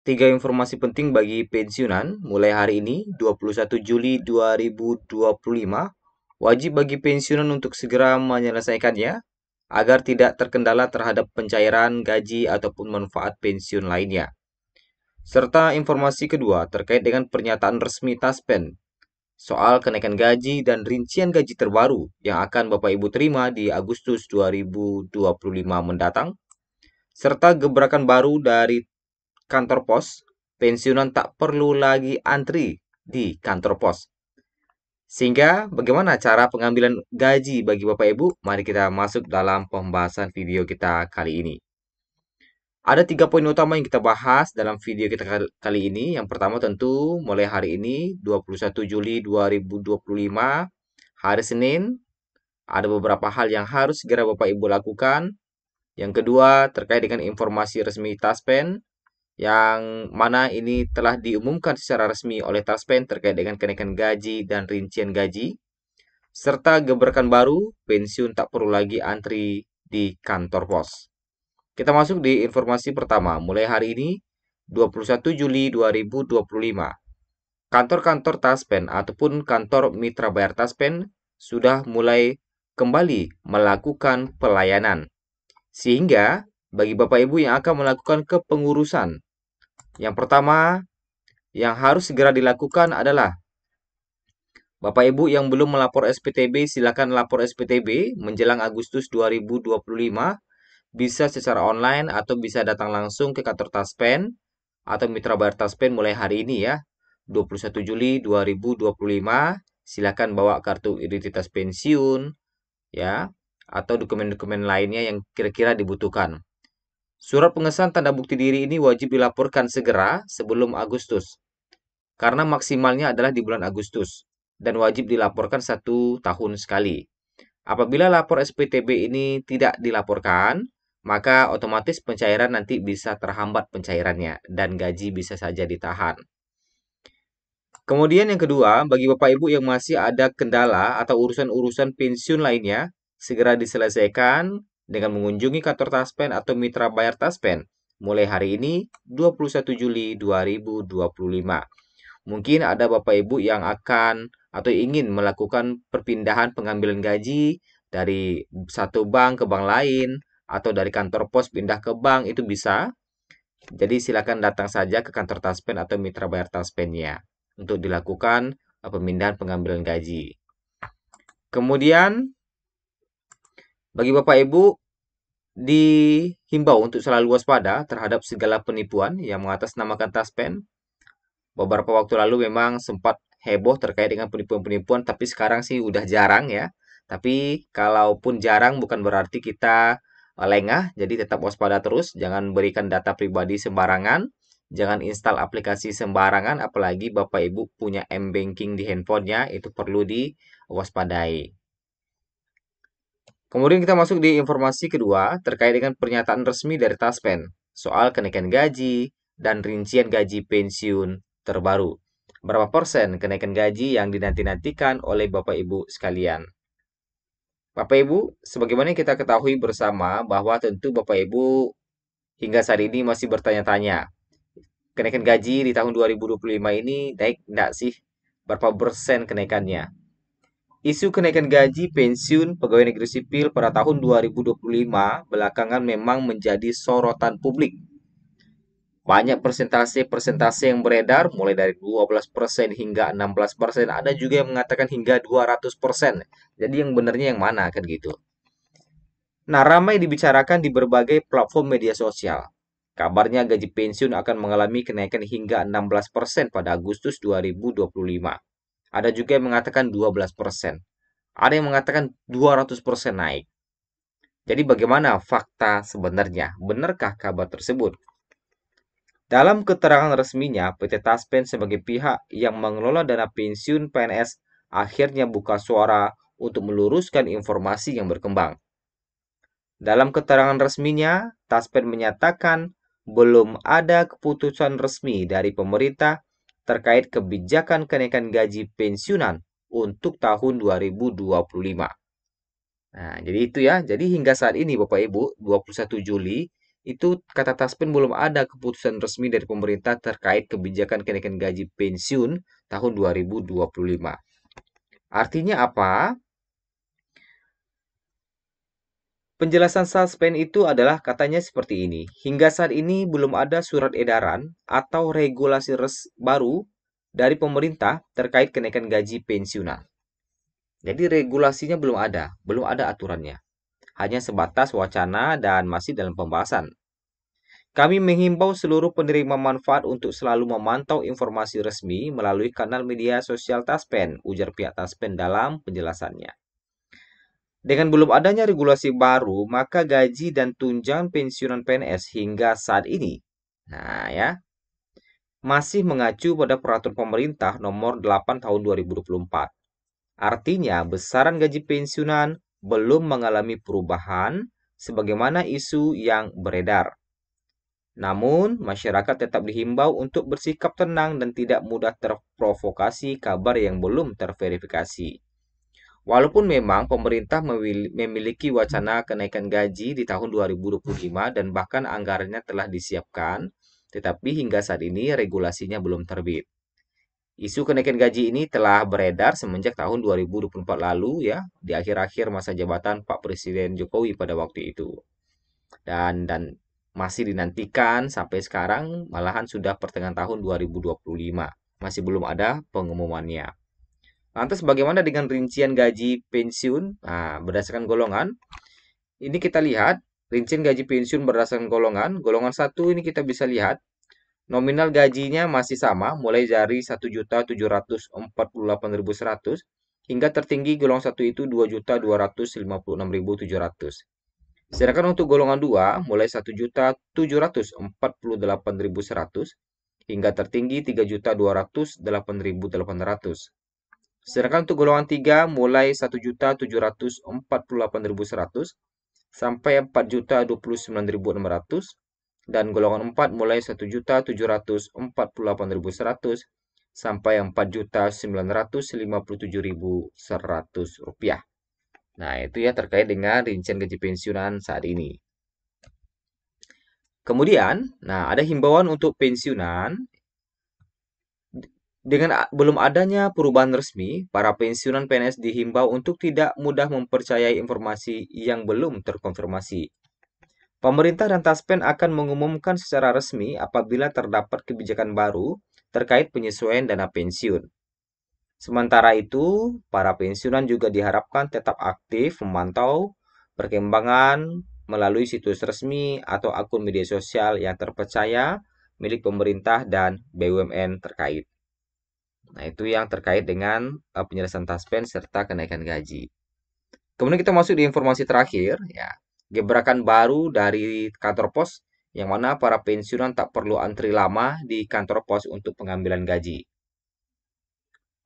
Tiga informasi penting bagi pensiunan mulai hari ini, 21 Juli 2025. Wajib bagi pensiunan untuk segera menyelesaikannya agar tidak terkendala terhadap pencairan gaji ataupun manfaat pensiun lainnya. Serta informasi kedua terkait dengan pernyataan resmi Taspen soal kenaikan gaji dan rincian gaji terbaru yang akan Bapak Ibu terima di Agustus 2025 mendatang, serta gebrakan baru dari kantor pos, pensiunan tak perlu lagi antri di kantor pos. Sehingga bagaimana cara pengambilan gaji bagi Bapak Ibu? Mari kita masuk dalam pembahasan video kita kali ini. Ada 3 poin utama yang kita bahas dalam video kita kali ini. Yang pertama tentu mulai hari ini 21 Juli 2025 hari Senin ada beberapa hal yang harus segera Bapak Ibu lakukan. Yang kedua terkait dengan informasi resmi Taspen yang mana ini telah diumumkan secara resmi oleh Taspen terkait dengan kenaikan gaji dan rincian gaji, serta gebrakan baru pensiun tak perlu lagi antri di kantor pos. Kita masuk di informasi pertama, mulai hari ini 21 Juli 2025. Kantor-kantor Taspen ataupun kantor mitra bayar Taspen sudah mulai kembali melakukan pelayanan. Sehingga bagi Bapak Ibu yang akan melakukan kepengurusan, yang pertama yang harus segera dilakukan adalah Bapak Ibu yang belum melapor SPTB, silakan lapor SPTB menjelang Agustus 2025, bisa secara online atau bisa datang langsung ke kantor Taspen atau mitra bayar Taspen mulai hari ini ya, 21 Juli 2025. Silakan bawa kartu identitas pensiun ya atau dokumen-dokumen lainnya yang kira-kira dibutuhkan. Surat pengesahan tanda bukti diri ini wajib dilaporkan segera sebelum Agustus, karena maksimalnya adalah di bulan Agustus, dan wajib dilaporkan 1 tahun sekali. Apabila lapor SPTB ini tidak dilaporkan, maka otomatis pencairan nanti bisa terhambat pencairannya, dan gaji bisa saja ditahan. Kemudian yang kedua, bagi Bapak Ibu yang masih ada kendala atau urusan-urusan pensiun lainnya, segera diselesaikan dengan mengunjungi kantor Taspen atau mitra bayar Taspen mulai hari ini 21 Juli 2025. Mungkin ada Bapak Ibu yang akan atau ingin melakukan perpindahan pengambilan gaji dari satu bank ke bank lain atau dari kantor pos pindah ke bank, itu bisa. Jadi silakan datang saja ke kantor Taspen atau mitra bayar Taspennya untuk dilakukan pemindahan pengambilan gaji. Kemudian bagi Bapak Ibu dihimbau untuk selalu waspada terhadap segala penipuan yang mengatasnamakan Taspen. Beberapa waktu lalu memang sempat heboh terkait dengan penipuan-penipuan, tapi sekarang sih udah jarang ya. Tapi kalaupun jarang bukan berarti kita lengah, jadi tetap waspada terus, jangan berikan data pribadi sembarangan, jangan install aplikasi sembarangan, apalagi Bapak Ibu punya M-Banking di handphonenya, itu perlu diwaspadai. Kemudian kita masuk di informasi kedua terkait dengan pernyataan resmi dari Taspen soal kenaikan gaji dan rincian gaji pensiun terbaru. Berapa persen kenaikan gaji yang dinanti-nantikan oleh Bapak Ibu sekalian? Bapak Ibu, sebagaimana kita ketahui bersama bahwa tentu Bapak Ibu hingga saat ini masih bertanya-tanya, kenaikan gaji di tahun 2025 ini naik enggak sih? Berapa persen kenaikannya? Isu kenaikan gaji pensiun pegawai negeri sipil pada tahun 2025 belakangan memang menjadi sorotan publik. Banyak persentase yang beredar, mulai dari 12% hingga 16%. Ada juga yang mengatakan hingga 200%. Jadi yang benarnya yang mana kan gitu. Nah, ramai dibicarakan di berbagai platform media sosial. Kabarnya gaji pensiun akan mengalami kenaikan hingga 16% pada Agustus 2025. Ada juga yang mengatakan 12%. Ada yang mengatakan 200% naik. Jadi bagaimana fakta sebenarnya? Benarkah kabar tersebut? Dalam keterangan resminya, PT Taspen sebagai pihak yang mengelola dana pensiun PNS akhirnya buka suara untuk meluruskan informasi yang berkembang. Dalam keterangan resminya, Taspen menyatakan belum ada keputusan resmi dari pemerintah terkait kebijakan kenaikan gaji pensiunan untuk tahun 2025. Nah, jadi itu ya. Jadi hingga saat ini Bapak Ibu, 21 Juli, itu kata Taspen belum ada keputusan resmi dari pemerintah terkait kebijakan kenaikan gaji pensiun tahun 2025. Artinya apa? Penjelasan Taspen itu adalah katanya seperti ini. Hingga saat ini belum ada surat edaran atau regulasi baru dari pemerintah terkait kenaikan gaji pensiunan. Jadi regulasinya belum ada aturannya. Hanya sebatas wacana dan masih dalam pembahasan. Kami menghimbau seluruh penerima manfaat untuk selalu memantau informasi resmi melalui kanal media sosial Taspen, ujar pihak Taspen dalam penjelasannya. Dengan belum adanya regulasi baru, maka gaji dan tunjangan pensiunan PNS hingga saat ini, masih mengacu pada peraturan pemerintah nomor 8 tahun 2024. Artinya, besaran gaji pensiunan belum mengalami perubahan sebagaimana isu yang beredar. Namun, masyarakat tetap dihimbau untuk bersikap tenang dan tidak mudah terprovokasi kabar yang belum terverifikasi. Walaupun memang pemerintah memiliki wacana kenaikan gaji di tahun 2025 dan bahkan anggarannya telah disiapkan, tetapi hingga saat ini regulasinya belum terbit. Isu kenaikan gaji ini telah beredar semenjak tahun 2024 lalu ya, di akhir-akhir masa jabatan Pak Presiden Jokowi pada waktu itu. Dan masih dinantikan sampai sekarang, malahan sudah pertengahan tahun 2025. Masih belum ada pengumumannya. Lantas bagaimana dengan rincian gaji pensiun? Nah, berdasarkan golongan, ini kita lihat rincian gaji pensiun berdasarkan golongan. Golongan 1 ini kita bisa lihat nominal gajinya masih sama, mulai dari 1.748.100 hingga tertinggi golongan 1 itu 2.256.700. Sedangkan untuk golongan 2 mulai 1.748.100 hingga tertinggi 3.208.800. Sedangkan untuk golongan 3 mulai 1.748.100 sampai 4.029.600 dan golongan 4 mulai 1.748.100 sampai 4.957.100 rupiah. Nah, itu ya terkait dengan rincian gaji pensiunan saat ini. Kemudian, ada himbauan untuk pensiunan. Dengan belum adanya perubahan resmi, para pensiunan PNS dihimbau untuk tidak mudah mempercayai informasi yang belum terkonfirmasi. Pemerintah dan Taspen akan mengumumkan secara resmi apabila terdapat kebijakan baru terkait penyesuaian dana pensiun. Sementara itu, para pensiunan juga diharapkan tetap aktif memantau perkembangan melalui situs resmi atau akun media sosial yang terpercaya milik pemerintah dan BUMN terkait. Nah, itu yang terkait dengan penjelasan Taspen serta kenaikan gaji. Kemudian kita masuk di informasi terakhir, ya. Gebrakan baru dari kantor pos, yang mana para pensiunan tak perlu antri lama di kantor pos untuk pengambilan gaji.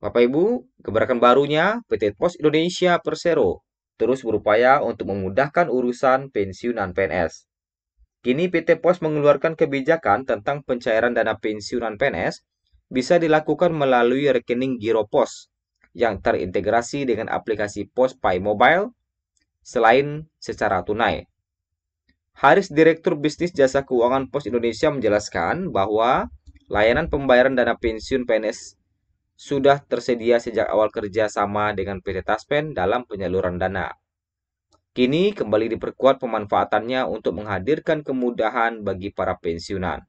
Bapak Ibu, gebrakan barunya PT Pos Indonesia Persero terus berupaya untuk memudahkan urusan pensiunan PNS. Kini PT Pos mengeluarkan kebijakan tentang pencairan dana pensiunan PNS bisa dilakukan melalui rekening Giro Pos yang terintegrasi dengan aplikasi PosPay Mobile selain secara tunai. Haris, Direktur Bisnis Jasa Keuangan Pos Indonesia menjelaskan bahwa layanan pembayaran dana pensiun PNS sudah tersedia sejak awal kerja sama dengan PT Taspen dalam penyaluran dana. Kini kembali diperkuat pemanfaatannya untuk menghadirkan kemudahan bagi para pensiunan.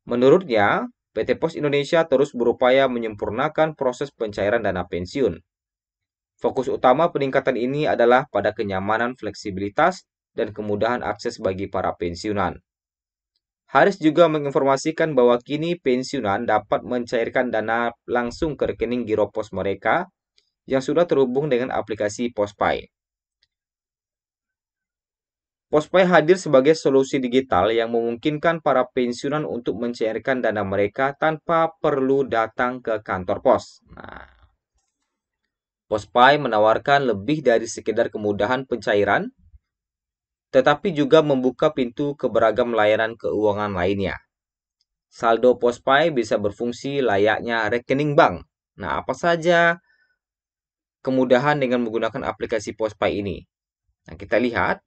Menurutnya, PT Pos Indonesia terus berupaya menyempurnakan proses pencairan dana pensiun. Fokus utama peningkatan ini adalah pada kenyamanan, fleksibilitas, dan kemudahan akses bagi para pensiunan. Haris juga menginformasikan bahwa kini pensiunan dapat mencairkan dana langsung ke rekening Giro Pos mereka yang sudah terhubung dengan aplikasi PosPay. PosPay hadir sebagai solusi digital yang memungkinkan para pensiunan untuk mencairkan dana mereka tanpa perlu datang ke kantor pos. PosPay menawarkan lebih dari sekedar kemudahan pencairan, tetapi juga membuka pintu ke beragam layanan keuangan lainnya. Saldo PosPay bisa berfungsi layaknya rekening bank. Apa saja kemudahan dengan menggunakan aplikasi PosPay ini? Kita lihat.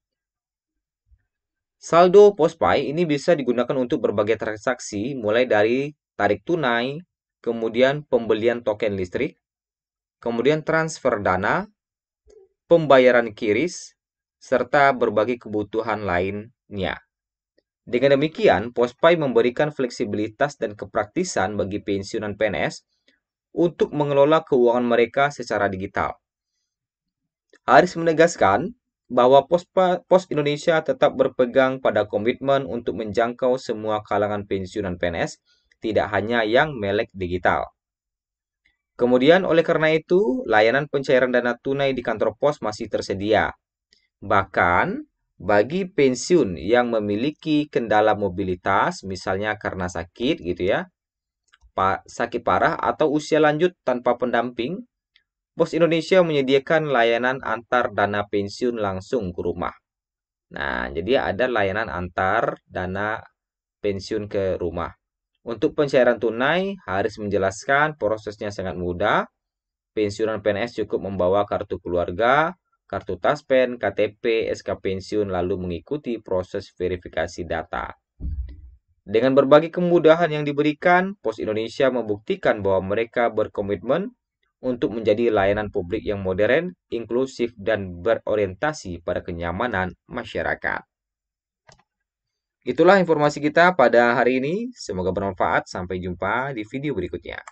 Saldo Postpay ini bisa digunakan untuk berbagai transaksi, mulai dari tarik tunai, kemudian pembelian token listrik, kemudian transfer dana, pembayaran QRIS, serta berbagai kebutuhan lainnya. Dengan demikian, Postpay memberikan fleksibilitas dan kepraktisan bagi pensiunan PNS untuk mengelola keuangan mereka secara digital. Aris menegaskan bahwa Pos Indonesia tetap berpegang pada komitmen untuk menjangkau semua kalangan pensiunan PNS, tidak hanya yang melek digital. Kemudian, oleh karena itu, layanan pencairan dana tunai di kantor pos masih tersedia. Bahkan, bagi pensiun yang memiliki kendala mobilitas, misalnya karena sakit gitu ya, sakit parah atau usia lanjut tanpa pendamping, Pos Indonesia menyediakan layanan antar dana pensiun langsung ke rumah. Nah, jadi ada layanan antar dana pensiun ke rumah. Untuk pencairan tunai, Haris menjelaskan prosesnya sangat mudah. Pensiunan PNS cukup membawa kartu keluarga, kartu Taspen, KTP, SK pensiun, lalu mengikuti proses verifikasi data. Dengan berbagai kemudahan yang diberikan, Pos Indonesia membuktikan bahwa mereka berkomitmen untuk menjadi layanan publik yang modern, inklusif, dan berorientasi pada kenyamanan masyarakat. Itulah informasi kita pada hari ini. Semoga bermanfaat. Sampai jumpa di video berikutnya.